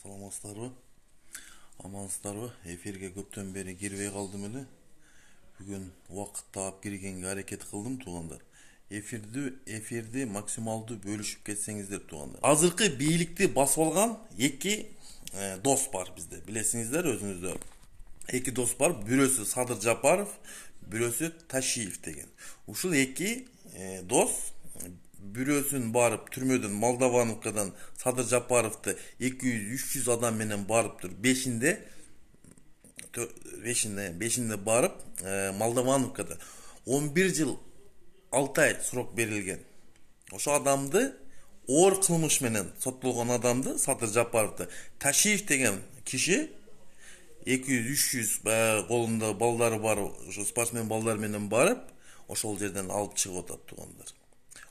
Саламатсыздарбы, амансыздарбы? Эфирге көптөн бери кирбей калдым эле. Бүгүн убакыт таап киргенге аракет кылдым туугандар. Эфирди максималдуу бөлүшүп кетсеңиздер туугандар. Азыркы бийликти басып алган эки дос бар бизде. Билесиңиздер өзүңүздөр. Эки дос бар. Бирөөсү Садыр Жапаров, бирөөсү Ташиев деген. Ушул эки дос бирөөсүн барып түрмөдөн Молдовановкадан Садыр Жапаровду 200-300 адам менен барыптыр. Бешинде барып Молдовановкада 11 жыл 6 ай срок берилген. Ошо адамды оор кылмыш менен соттолгон адамды Садыр Жапаровду Ташиев деген киши 200-300 колунда балдары бар ошо спортсмен балдар менен барып ошол жерден алып чыгып атат туугандар.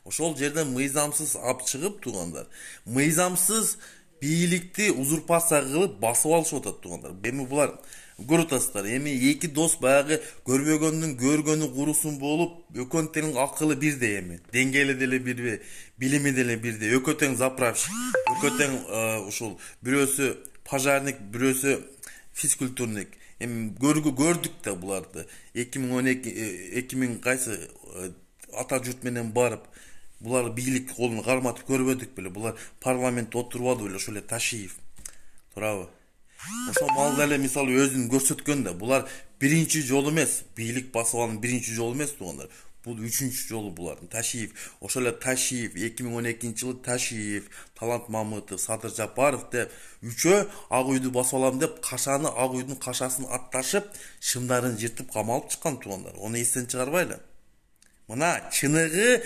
Ошол жерден мыйзамсыз алып чыгып туугандар. Мыйзамсыз бийликти узурпация кылып басып алышып атат туугандар. Эми булар көрүп атасыздар. Эми эки дос баягы көрбөгөндүн көргөнү курусун болуп, экөөнүн тең акылы бирдей эми. Деңгээли деле бирдей, билими деле бирдей. Экөө тең заправщик, экөө тең ушул бирөөсү пожарник, бирөөсү физкультурник. Эми көрдүк да буларды. 2012 кайсы ата журт менен барып булар бийлик колун карматып көрбөдүк беле. Булар парламентте отурбады беле ошол эле Ташиев. Туурабы? Ошол малда эле мисалы өзүн көрсөткөн да. Булар биринчи жолу эмес, бийлик басып алган биринчи жолу эмес туугандар. Бул үчүнчү жолу булардын. Ташиев, ошол эле Ташиев 2012-жылы Ташиев, Талант Мамытов, Садыр Жапаров деп үчөө ак үйдү басып алам деп кашаны ак үйдүн кашасын атташып, шымдарын жыртып камалып чыккан туугандар. Ону эстен чыгарбайлы. Мына чыныгы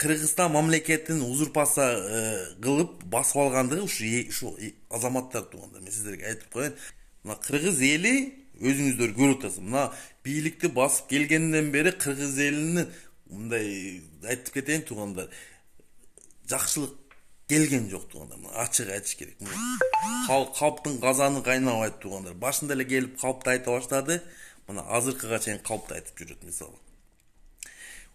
Кыргызстан мамлекетин узурпация кылып басып алгандыгы ушу азаматтар туугандар. Мен сиздерге айтып коеюн. Мына кыргыз эли өзүңүздөр көрүп атасыздар. Мына бийликти басып келгенден бери кыргыз элинин мындай айтып кетейин туугандар. Жакшылык келген жок туугандар. Ачык айтыш керек. Калптын казаны кайнабайт туугандар. Башында эле келип калпты айта баштады. Мына азыркыга чейин калпты айтып жүрөт мисалы.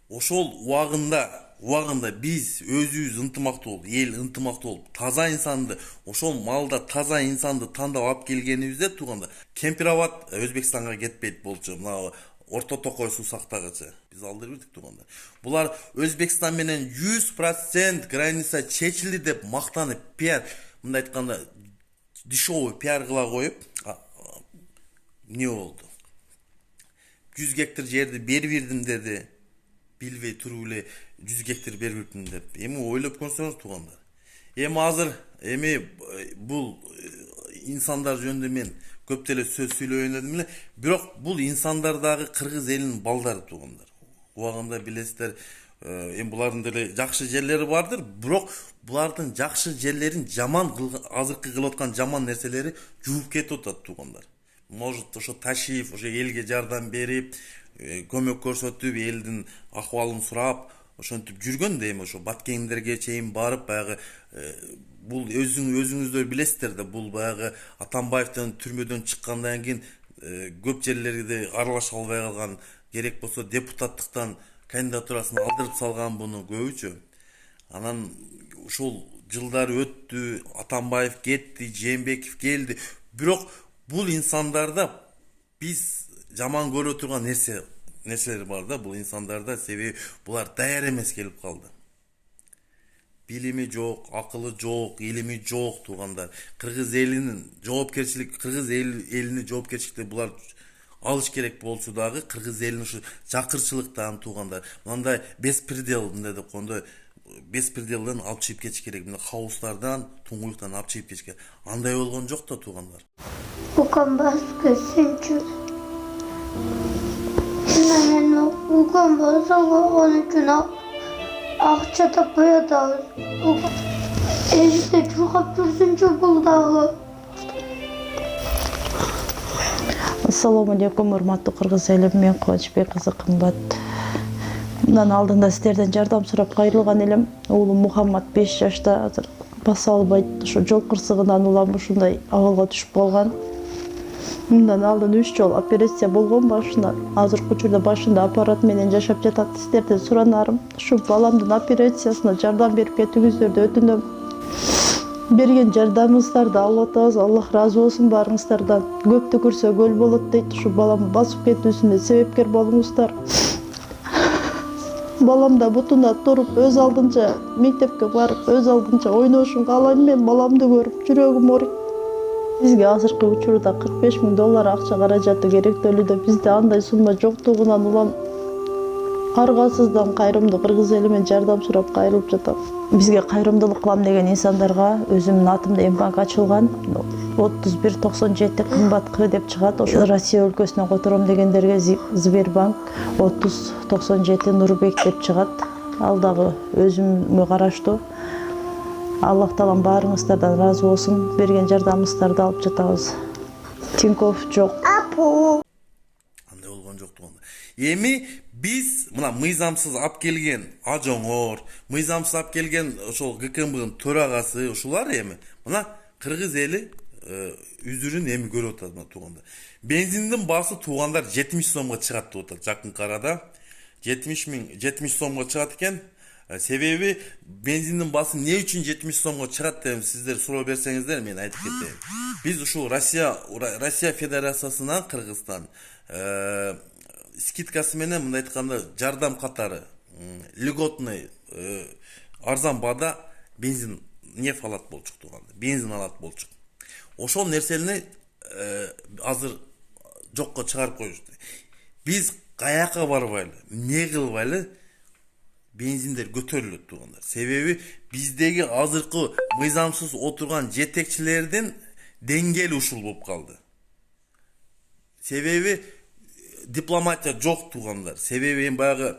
Ошол убагында биз өзүбүз ынтымактуу болуп, эл ынтымактуу болуп, таза инсанды, ошол малда таза инсанды тандап алып келгенибизде тууганда, Кемпирабад Өзбекстанга кетпейт болчу, мына Орто Токой Сусактагыча. Биз алдырып бирдик тууганда. Булар Өзбекстан менен 100% граница чечилди деп мактанып, пиар, мындай айтканда, дешевый пиар кыла коюп, эмне болду? 100 гектар жерди бербирдим деди. Билбей туруп эле 100 гектар бербептим деп. Эми ойлоп көрсөңүз туугандар. Эми азыр бул инсандар жөнүндө мен көп деле сөз сүйлөйүн дедим эле, бирок бул инсандар дагы кыргыз элинин балдары туугандар. Убагында билесиздер, эми булардын деле жакшы жерлери бардыр, бирок булардын жакшы жерлерин жаман азыркы кылып аткан жаман нерселери жууп кетип атат туугандар. Может, ошо Ташиев ошо элге жардам берип, көмөк көрсөтүп, элдин акыбалын сурап, ошентип жүргөн да эми ошо Баткендерге чейин барып, баягы бул өзүңүздөр билесиздер да, бул баягы Атамбаевдин түрмөдөн чыккандан кийин көп жерлерде аралаша албай калган, керек болсо депутаттыктан кандидатурасын алдырып салган буну көбүчө. Анан ушул жылдар өттү, Атамбаев кетти, Жээнбеков келди. Бирок бул инсандарда биз жаман көрө турган нерселер бар да, бул инсандарда, себеби булар даяр эмес келип калды. Билими жок, акылы жок, илими жок туугандар. Кыргыз элинин жоопкерчилик, кыргыз элине жоопкерчиликти булар алыш керек болчу дагы, кыргыз элинин ушу жакырчылыктан туугандар. Мындай беспредел деди кондой, беспределден алып чыгып кетиш керек. Мына хаустардан, туңгуюктан алып чыгып кетиш керек. Андай болгон жок да туугандар. Укам баскы сенчу. Мен укам баскы onun için акча таппай атабыз. Эшикте чуркап жүрсүнчү бул дагы. Ассаламу алейкум, урматтуу кыргыз элим, мен Кубанычбек кызы Кымбат. Мындан алдында силерден жардам сурап кайрылган элем. Уулум Мухаммад 5 жашта, азыр баса албайт. Ошо жол кырсыгынан улам ушундай абалга түшүп калган. Мындан алдын 3 жол операция болгон башында. Азыркы учурда башында аппарат менен жашап жатат. Силерден суранарым, ушу баламдын операциясына жардам берип кетиңиздерди өтүнөм. Берген жардамыңыздарды алып атабыз. Аллах разы болсын барыңыздардан. Көптү көрсө көл болот дейт. Ушу баламды басып кетүүсүнө себепкер болуңуздар. Балам да бутуна туруп, өз алдынча мектепке барып, өз алдынча ойношун каалайм. Мен баламды көрүп жүрөгүм ооруйт. Бизге азыркы учурда $45,000 акча каражаты керектөлүүдө. Бизде андай сумма жоктугунан улам аргасыздан кайрымдуу кыргыз эли менен жардам сурап кайрылып жатам. Бизге кайрымдуулук кылам деген инсандарга өзүмдүн атымда Мбанк ачылган. 3197 кымбат К деп чыгат. Ошо Россия өлкөсүнөн котором дегендерге Сбербанк 3097 Нурбек деп чыгат. Ал дагы өзүмө караштуу. Аллах таалам баарыңыздардан разы болсун. Берген жардамыңыздарды алып жатабыз. Тинькофф жок. Андай болгон жок туганда. Эми биз мына мыйзамсыз алып келген Ажоңор, мыйзамсыз алып келген ошол ГКМБнын төрагасы ушулар эми мына кыргыз эли үзүрүн эми көрүп атат мына туганда. Бензиндин баасы тугандар 70 сомго чыгат деп атат жакынкы арада. 70 сомго чыгат экен. Себеби бензиндин баасы эмне үчүн 70 сомго чыгат деп сиздер суроо берсеңиздер мен айтып кетейин. Биз ушул Россия Федерациясынан Кыргызстан скидкасы менен мындай айтканда жардам катары льготный арзан баада бензин нефть алат болчук туганда. Бензин алат болчук. Ошол нерсени азыр жокко чыгарып коюшту. Биз каяка барбайлы, эмне кылбайлы бензиндер көтөрүлөт тугандар. Себеби биздеги азыркы мыйзамсыз отурган жетекчилердин деңгээли ушул болуп калды. Себеби дипломатия жок тугандар. Себеби эми баягы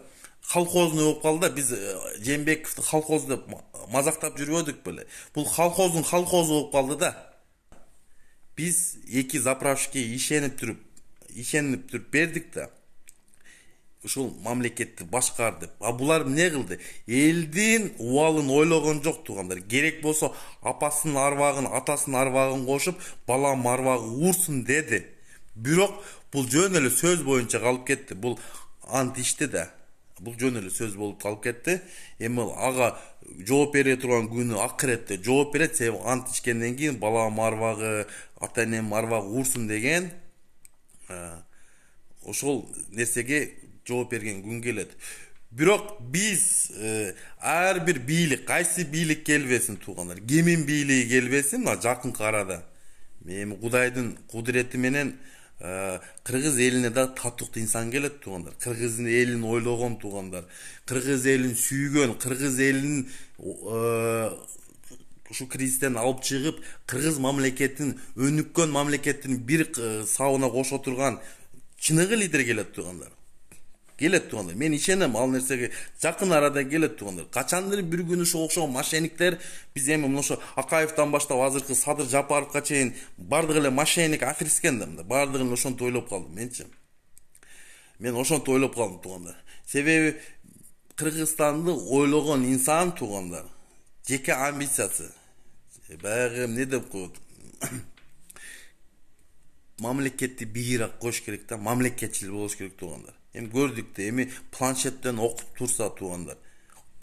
колхозный болуп калды да. Биз Жээнбековду колхоз деп мазактап жүрбөдүк беле. Бул колхоздун колхозу болуп калды да. Биз эки заправщикке ишенип туруп бердик да. Ушул мамлекетти башкар деп. А булар эмне кылды? Элдин убалын ойлогон жок тугандар. Керек болсо апасынын арбагын, атасынын арбагын кошуп, балам арбагы уурсун деди. Бирок бул жөн эле сөз боюнча калып кетти. Бул ант ишти да. Бул жөн эле сөз болуп калып кетти. Эми ага жооп бере турган күнү акыретте жооп берет. Себеби ант ичкенден кийин балам арбагы, ата энем арбагы уурсун деген ошол нерсеге жооп берген күн келет. Бирок биз ар бир бийлик, кайсы бийлик келбесин тугандар, кемин бийлиги келбесин, мына жакынкы арада эми Кудайдын кудурети менен кыргыз элине да татыктуу инсан келет тугандар. Кыргыз элин ойлогон тугандар. Кыргыз элин сүйгөн, кыргыз элин ушу кризистен алып чыгып, кыргыз мамлекетин, өнүккөн мамлекеттин бир сабына кошо турган чыныгы лидер келет тугандар. Мен ишенем ал нерсеге жакын арада келет тугандар. Качандыр бир күнү ошо окшогон мошенниктер биз эми ошо Акаевден баштап азыркы Садыр Жапаровго чейин бардыгы эле мошенник аферисткен да. Бардыгын ошонтип ойлоп калдым менчи. Мен ошонтип ойлоп калдым тугандар. Себеби Кыргызстанды ойлогон инсан тугандар. Жеке амбициясы. Баягы эмне деп коет? Мамлекетти бийирак коюш керек да, мамлекетчил болуш керек тугандар. Эми көрдүк да, эми планшеттен окуп турса тугандар.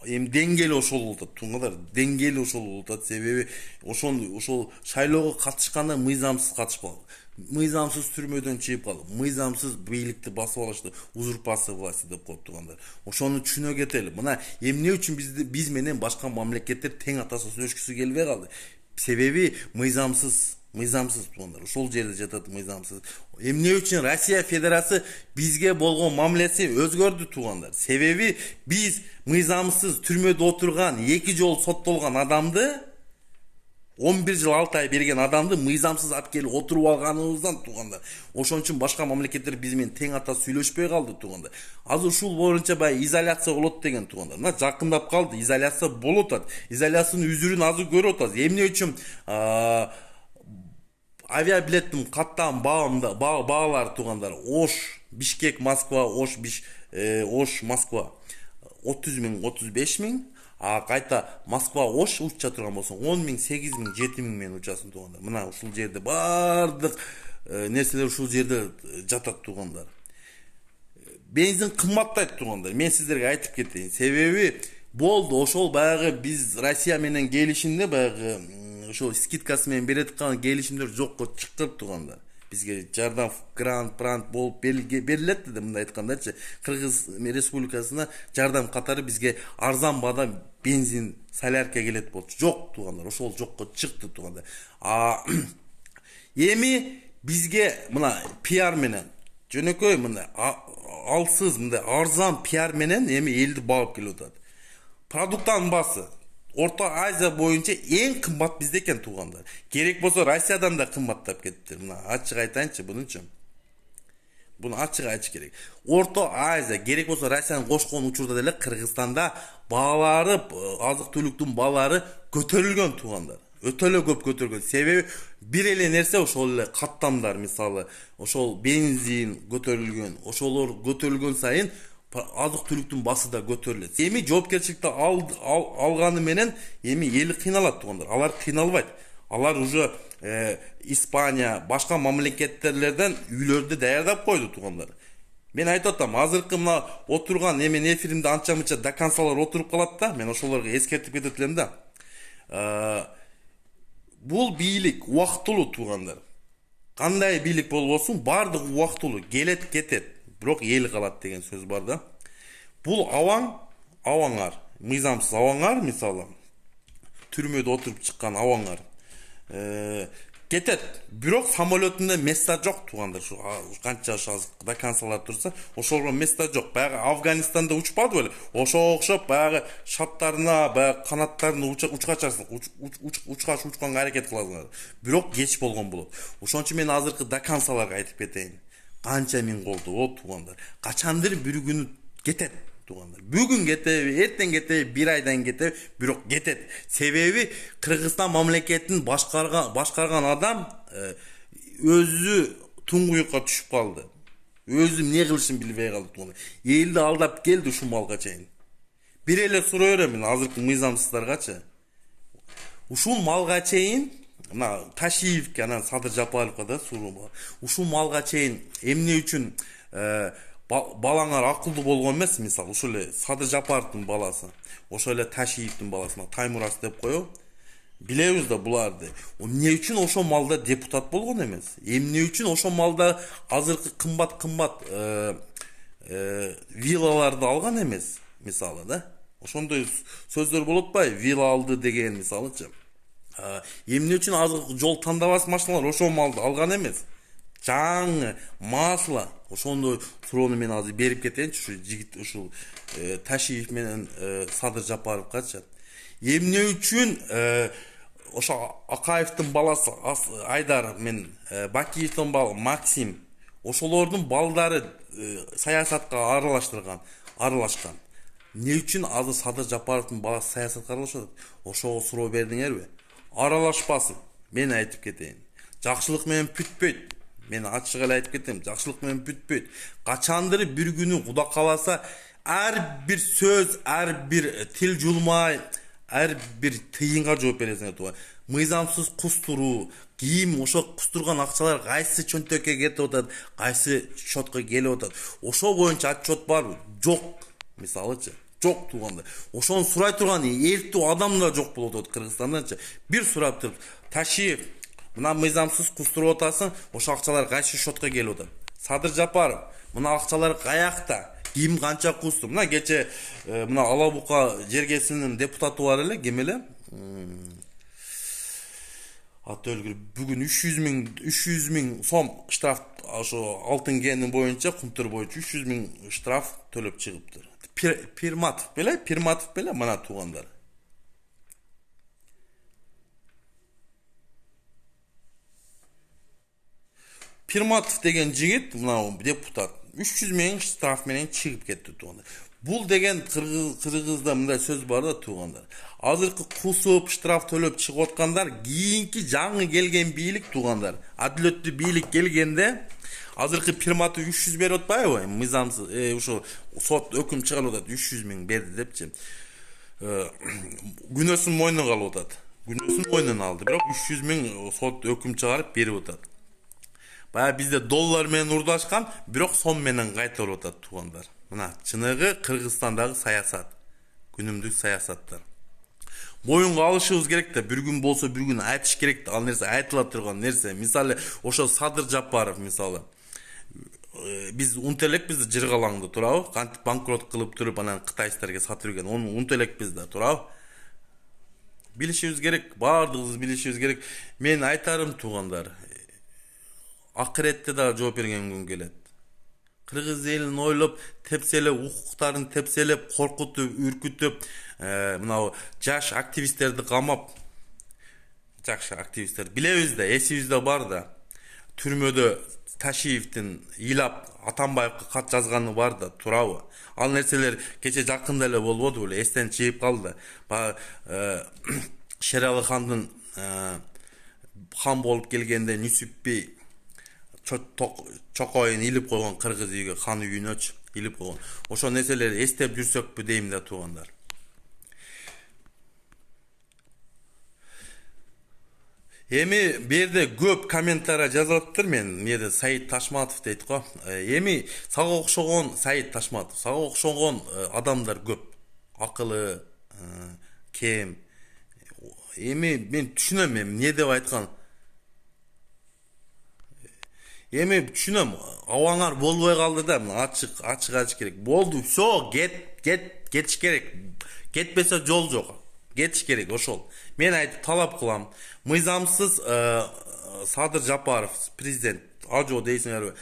Эми деңгээли ошол болуп атат тугандар. Деңгээли ошол болуп атат. Себеби ошол шайлоого катышканда мыйзамсыз катышпаган. Мыйзамсыз түрмөдөн чыгып калып, мыйзамсыз бийликти басып алышты, узурпация власти деп коет тугандар. Ошону түшүнө кетели. Мына эмне үчүн биз менен башка мамлекеттер тең атаса сүйлөшкүсү келбей калды? Себеби мыйзамсыз тугандар. Ошол жерде жатат мыйзамсыз. Эмне үчүн Россия Федерациясы бизге болгон мамилеси өзгөрдү тугандар? Себеби биз мыйзамсыз түрмөдө отурган, 2 жолу соттолгон адамды 11 жыл 6 ай берген адамды мыйзамсыз алып келип отуруп алганыбыздан тугандар. Ошон үчүн башка мамлекеттер биз менен тең ата сүйлөшпөй калды тугандар. Азыр ушул боюнча бай изоляция болот деген тугандар. Мына жакындап калды, изоляция болуп атат. Изоляциянын үзүрүн азыр көрүп атабыз. Эмне үчүн авиабилеттин каттан баалар тугандар. Ош, Бишкек, Москва, Ош, Москва 30 000, 35 000. А кайта Москва Ош уча турган болсо 10 000, 8 000, 7 000 менен учасын тугандар. Мына ушул жерде бардык нерселер ушул жерде жатат тугандар. Бензин кымбаттайт тугандар. Мен сиздерге айтып кетейин. Себеби болду ошол баягы биз Россия менен келишимде баягы ошол скидкасы менен берет аткан келишимдер жокко чыгып тургандар. Бизге жардам грант болуп берилет да, мындай айткандачы, Кыргыз Республикасына жардам катары бизге арзан баада бензин, солярка келет болчу. Жок тургандар, ошол жокко чыкты тургандар. Эми бизге мына пиар менен жөнөкөй мындай алсыз мындай арзан пиар менен эми элди багып келип атат. Продукттан басы Орто Азия боюнча эң кымбат бизде экен туугандар. Керек болсо Россиядан да кымбаттап кетиптир. Мына ачык айтайынчы бунучу. Буну ачык айтыш керек. Орто Азия керек болсо Россиянын кошкон учурда деле Кыргызстанда баалары, азык-түлүктүн баалары көтөрүлгөн туугандар. Өтө эле көп көтөргөн. Себеби бир эле нерсе ошол эле каттамдар, мисалы, ошол бензин көтөрүлгөн. Ошолор көтөрүлгөн сайын азык-түлүктүн басы да көтөрүлөт. Эми жоопкерчиликти алганы менен эми эл кыйналат туугандар. Алар кыйналбайт. Алар уже Испания, башка мамлекеттерден үйлөрдү даярдап койду туугандар. Мен айтып атам, азыркы мына отурган эмен эфиримде анча-мынча доконцалар отуруп калат да, мен ошолорго эскертип кетет элем да. Бул бийлик убактылуу туугандар. Кандай бийлик болбосун, бардыгы убактылуу, келет кетет. Бирок эл калат деген сөз бар да. Бул аваңар, мыйзамсыз аваңар, мисалы, түрмөдө отуруп чыккан аваңар кетет. Бирок самолетунда места жок туугандар. Шу канча доконцалар турса, ошолго места жок. Баягы Афганистанда учпады беле? Ошого окшоп баягы шаттарына, баягы канаттарына учканга аракет кыласыңар. Бирок кеч болгон болот. Ошон үчүн мен азыркы доконцаларга айтып кетейин. Канча миң колду о туугандар. Качандыр бир күнү кетет туугандар. Бүгүн кетеби, эртең кетеби, бир айдан кетеби, бирок кетет. Себеби Кыргызстан мамлекетин башкарган адам өзү туңгуюкка түшүп калды. Өзү эмне кылышын билбей калды туугандар. Элди алдап келди ушул малга чейин. Бир эле суроо берем мен азыркы мыйзамсыздаргачы. Ушул малга чейин мына Ташиевке, анан Садыр Жапаровго да суроо бар. Ушул малга чейин эмне үчүн балаңар акылдуу болгон эмес, мисалы, ушул эле Садыр Жапаровдун баласы, ошол эле Ташиевдин баласы, Таймурас деп коебу. Билебиз да буларды. Эмне үчүн ошол малда депутат болгон эмес? Эмне үчүн ошол малда азыркы кымбат виллаларды алган эмес, мисалы да? Ошондой сөздөр болот атпайбы? Вилла алды деген, мисалычы. Эмне үчүн азыр жол тандабас машиналар ошол малды алган эмес? Жаңы масло. Ошондой суроону мен азыр берип кетейинчи ушу жигит, ушул Ташиев менен Садыр Жапаровгачы. Эмне үчүн ошо Акаевдин баласы Айдар мен Бакиевдин балы Максим, ошолордун балдары саясатка аралашкан. Эмне үчүн азыр Садыр Жапаровдун баласы саясатка аралашат? Ошого суроо бердиңерби? Аралашпасын. Мен айтып кетейин. Жакшылык менен бүтпөйт. Мен ачык эле айтып кетем, жакшылык менен бүтпөйт. Качандыр бир күнү Куда каласа, ар бир сөз, ар бир тил жулмай, ар бир тыйынга жооп бересиңер тууган. Мыйзамсыз кустуруу, кийим, ошо кустурган акчалар кайсы чөнтөккө кетип атат, кайсы счетко келип атат. Ошо боюнча отчет барбы? Жок. Мисалычы, жок туугандар. Ошону сурай турган эртүү адам да жок болуп атат Кыргызстандачы. Бир сурап туруп, Ташиев, мына мыйзамсыз кустуруп атасың, ошо акчалар кайсы счетко келип атат? Садыр Жапаров, мына акчалар каякта? Ким канча кусту? Мына кече мына Алабука жергесинин депутаты бар эле, ким эле? Аты өлгүр. Бүгүн 300 миң сом штраф, ошо алтын кени боюнча, кумтур боюнча 300 миң штраф төлөп чыгыптыр. Пирматов беле, мына туугандар. Пирматов деген жигит, мына депутат, 300 миң штраф менен чыгып кетти туугандар. Бул деген Кыргызда мындай сөз бар да туугандар. Азыркы кусуп штраф төлөп чыгып аткандар кийинки жаңы келген бийлик туугандар. Адилеттүү бийлик келгенде азыркы Пирматов 300 берип атпайбы? Мыйзамсыз ошо сот өкүм чыгарып атат, 300 миң берди депчи. Күнөөсүн мойнуна алып атат. Күнөөсүн мойнуна алды, бирок 300 миң сот өкүм чыгарып берип атат. Бая бизде доллар менен урдашкан, бирок сом менен кайтарып атат туугандар. Мына чыныгы Кыргызстандагы саясат, күнүмдүк саясаттар. боюнга алышыбыз керек да, бир күн болсо бир күн айтыш керек да, ал нерсе айтыла турган нерсе. Мисалы ошо Садыр Жапаров мисалы биз унут элекпиз да жыргалаңды турабы, кантип банкрот кылып туруп анан кытайстарга сатып жүргөн, оны унут элекпиз да турабы. Билишибиз керек, баардыгыбыз билишибиз керек. Мен айтарым туугандар, акыретте да жооп берген күн келет. Кыргыз элин ойлоп, тепселеп, укуктарын тепселеп, коркутуп, үркүтүп, мынау жаш активисттерди камап, жаш активисттер билебиз да, эсибизде бар да. Түрмөдө Ташиевдин ыйлап Атамбаевга кат жазганы бар да, турабы? Ал нерселер кече жакында эле болбоду беле, эстен чыгып калды. Шералы хандын хан болуп келгенде Нүсүпбей чокойун илип койгон кыргыз үйгө, хан үйүнөчү илип койгон. Ошо нерселерди эстеп жүрсөкпү дейм да туугандар. Эми берде көп комментарий жазылыптыр, мен мээде Саид Ташматов дейт го. Эми сага окшогон Саид Ташматов, сага окшогон адамдар көп. Акылы кем. Эми мен түшүнөм, эмне деп айткан. Эми түшүнөм, абаңар болбой калды да, ачык айтыш керек. Болду, всё, кетиш керек. Кетпесе жол жок. Кетиш керек, ошол. Мен айтып талап кылам. Мыйзамсыз Садыр Жапаров президент, ажо дейсиңерби,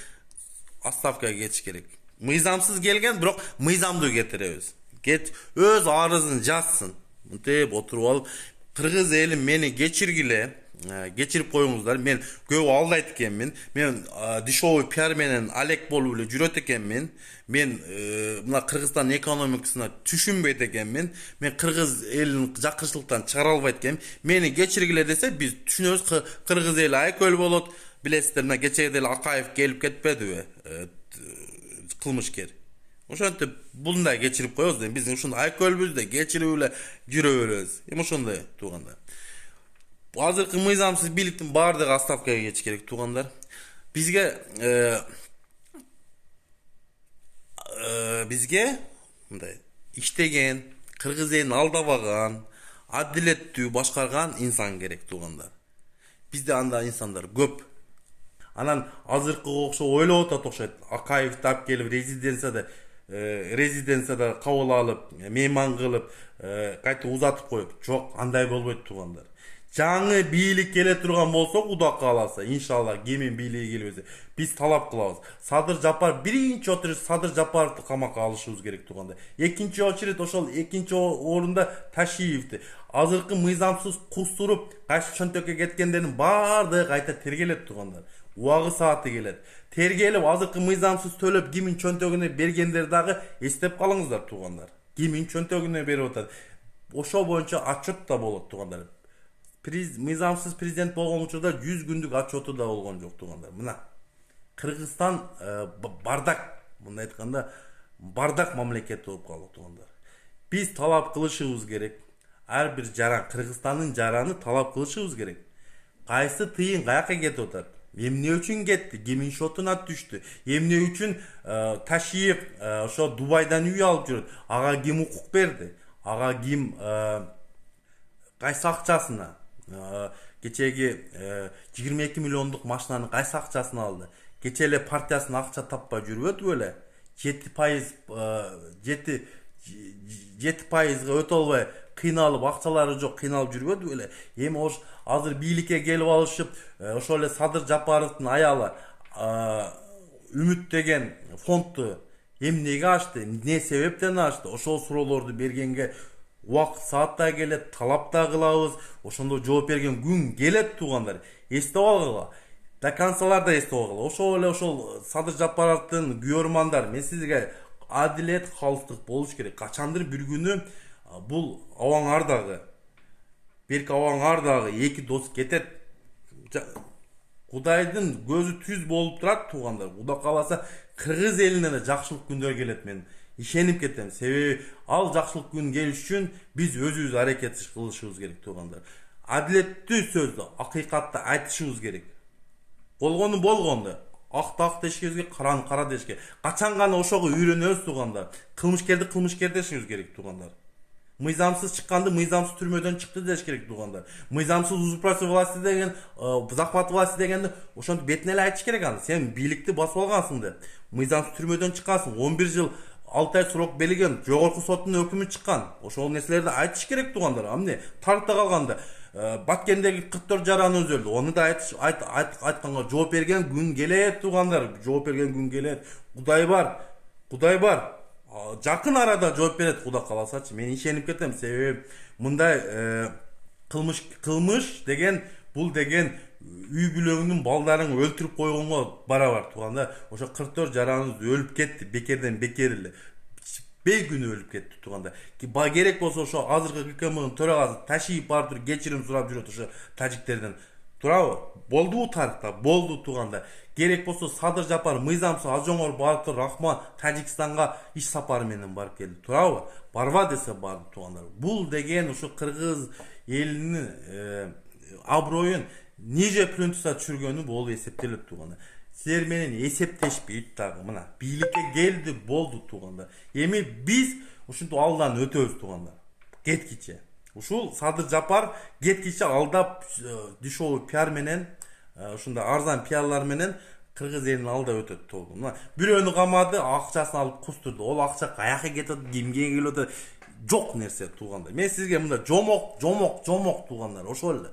отставкага кетиш керек. Мыйзамсыз келген, бирок мыйзамдуу кетиребиз. Өз арызын жазсын. Мынтип отуруп алып, кыргыз элим мени кечиргиле, кечирип коюңуздар. Мен көп алдайт экенмин. Мен дешевый пиар менен алек болуп эле жүрөт экенмин. Мен мына Кыргызстан экономикасына түшүнбөйт экенмин. Мен кыргыз элин жакырчылыктан чыгара албайт экенмин. Мени кечиргиле десе, биз түшүнөбүз, кыргыз эли айкөл болот. Билесиздер, мына кечеге деле Акаев келип кетпедиби? Кылмышкер. Ошентип булундай кечирип коебуз. Биз ушундай айкөлбүз да, кечирип эле жүрө беребиз. Эми ошондой туугандар. Азыркы мыйзамсыз бийликтин баардыгы отставкага кетиш керек туугандар. Бизге мындай иштеген, кыргыз элин алдабаган, адилеттүү башкарган инсан керек туугандар. Бизде анда инсандар көп. Анан азыркы окшо ойлоп атат окшойт. Акаевди алып келип резиденцияда кабыл алып, мейман кылып, кайта узатып коюп. Жок, андай болбойт туугандар. Жаңы бийлик келе турган болсо, Кудай кааласа, иншалла кемин бийлиги келбесе, биз талап кылабыз. Садыр Жапар биринчи очередь Садыр Жапаровду камакка алышыбыз керек тууганда. Экинчи очередь ошол экинчи орунда Ташиевди. Азыркы мыйзамсыз кустуруп, кайсы чөнтөккө кеткендердин баардыгы кайта тергелет туугандар. Убагы сааты келет. Тергелип, азыркы мыйзамсыз төлөп кимин чөнтөгүнө бергендер дагы эстеп калыңыздар туугандар. Кимин чөнтөгүнө берип атат. Ошо боюнча отчет да болот туугандар. Мыйзамсыз президент болгон учурда 100 күндүк отчету да болгон жок туугандар. Мына Кыргызстан бардак, мындай айтканда, бардак мамлекет болуп калды туугандар. Биз талап кылышыбыз керек. Ар бир жаран, Кыргызстандын жараны талап кылышыбыз керек. Кайсы тыйын каяка кетип атат? Эмне үчүн кетти? Кимин шотуна түштү? Эмне үчүн Ташиев ошо Дубайдан үй алып жүрөт? Ага ким укук берди? Ага ким кайсы акчасына? Кечеги 22 миллиондук машинанын кайсы акчасын алды? Кече эле партиясына акча таппай жүрбөдү беле? 7%га өтө албай кыйналып, акчалары жок, кыйналып жүрбөдү беле? Эми азыр бийликке келип алышып, ошол эле Садыр Жапаровдун аялы Үмүт деген фондду эмнеге ачты? Эмне себептен ачты? Ошол суроолорду бергенге убакыт саат да келет, талап да кылабыз. Ошондо жооп берген күн келет туугандар. Эстеп алгыла. До концалар да эстеп алгыла. Ошол Садыр Жапаровдун күйөрмандар, мен сизге адилет, калыстык болуш керек. Качандыр бир күнү бул абаңар дагы, берки абаңар дагы эки дос кетет. Кудайдын көзү түз болуп турат туугандар. Кудай кааласа кыргыз элине да жакшылык күндөр келет, мен ишенип кетем. Себеби ал жакшылык күн келиш үчүн биз өзүбүз аракет кылышыбыз керек туугандар. Адилеттүү сөздү, акыйкатты айтышыбыз керек. Болгону болгонду. Акты ак дешкебизге, караны кара дешке. Качан гана ошого үйрөнөбүз туугандар. Кылмышкерди кылмышкер дешибиз керек туугандар. Мыйзамсыз чыкканды мыйзамсыз түрмөдөн чыкты деш керек туугандар. Мыйзамсыз узурпация власти деген, захват власти дегенди ошентип бетине эле айтыш керек аны. Сен бийликти басып алгансың деп. Мыйзамсыз түрмөдөн чыккансың. 11 жыл 6 ай срок белгилеген. Жогорку соттун өкүмү чыккан. Ошол нерселерди айтыш керек туугандар. Амне тарыхта калганда Баткендеги 44 жаран өзөлдү. Onu da айтканга жооп берген күн келет туугандар. Жооп берген күн келет. Кудай бар. Кудай бар. Жакын арада жооп берет Куда кааласачы. Мен ишенип кетем. Себеби мындай кылмыш деген бул деген үй бүлөгүнүн балдарын өлтүрүп койгонго барабар туугандар. Ошо 44 жараныбыз өлүп кетти. Бекерден бекер эле. Бейгүнү өлүп кетти туугандар. Керек болсо ошо азыркы ГКМнын төрагасы ташип барып туруп кечирим сурап жүрөт ошо тажиктерден. Туурабы? Болдубу тарыхта? Болду туугандар. Керек болсо Садыр Жапар мыйзамсыз Ажоңор Баатыр Рахман Тажикстанга иш сапары менен барып келди. Туурабы? Барба десе барды туугандар. Бул деген ошо кыргыз элинин аброюн ниже плюнтуса түшүргөнү болуп эсептелет туугандар. Силер менен эсептешпейт дагы. Мына бийликке келди, болду туугандар. Эми биз ушинтип алдан өтөбүз туугандар. Кеткиче. Ушул Садыр Жапар кеткиче алдап дешевый пиар менен, ушундай арзан пиарлар менен кыргыз элин алдап өтөт толду. Мына бирөөнү камады, акчасын алып кустурду. Ол акча каяка кетет, кимге келет? Жок нерсе туугандар. Мен сизге мында жомок туугандар, ошол эле.